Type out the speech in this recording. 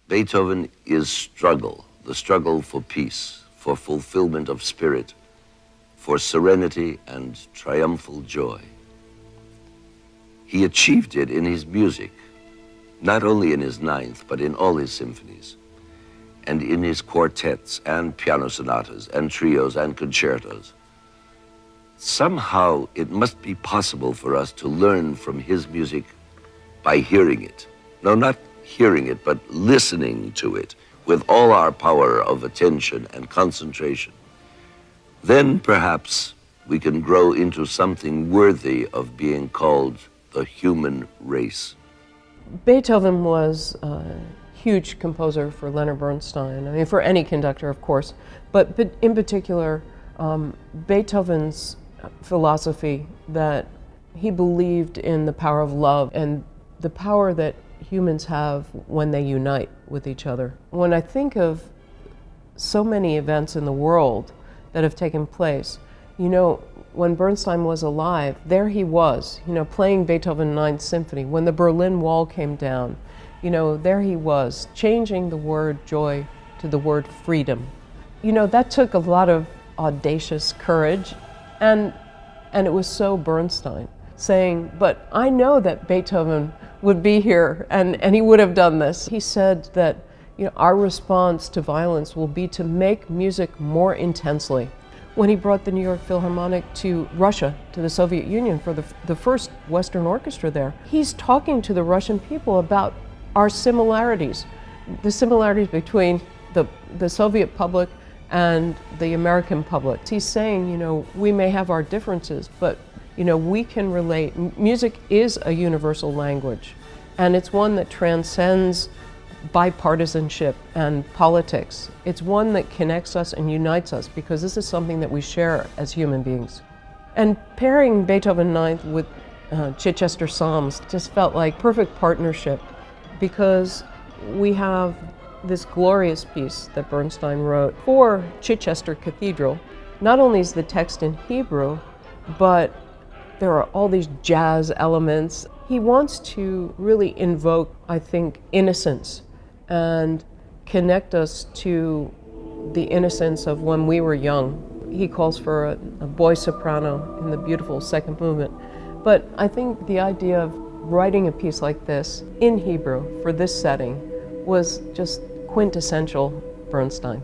Beethoven is struggle, the struggle for peace, for fulfillment of spirit, for serenity and triumphal joy. He achieved it in his music, not only in his ninth, but in all his symphonies, and in his quartets and piano sonatas and trios and concertos. Somehow it must be possible for us to learn from his music by hearing it. No, not hearing it, but listening to it with all our power of attention and concentration. Then perhaps we can grow into something worthy of being called the human race. Beethoven was a huge composer for Leonard Bernstein. I mean, for any conductor, of course, but in particular, Beethoven's philosophy that he believed in the power of love and the power that humans have when they unite with each other. When I think of so many events in the world that have taken place, you know, when Bernstein was alive, there he was, you know, playing Beethoven's Ninth Symphony. When the Berlin Wall came down, you know, there he was, changing the word joy to the word freedom. You know, that took a lot of audacious courage, and it was so Bernstein, saying, but I know that Beethoven would be here and he would have done this. He said that, you know, our response to violence will be to make music more intensely. When he brought the New York Philharmonic to Russia, to the Soviet Union, for the first Western orchestra there, he's talking to the Russian people about our similarities, the similarities between the Soviet public and the American public. He's saying, you know, we may have our differences, but, you know, we can relate. Music is a universal language, and it's one that transcends bipartisanship and politics. It's one that connects us and unites us because this is something that we share as human beings. And pairing Beethoven Ninth with Chichester Psalms just felt like perfect partnership because we have this glorious piece that Bernstein wrote for Chichester Cathedral. Not only is the text in Hebrew, but there are all these jazz elements. He wants to really invoke, I think, innocence and connect us to the innocence of when we were young. He calls for a boy soprano in the beautiful second movement. But I think the idea of writing a piece like this in Hebrew for this setting was just quintessential Bernstein.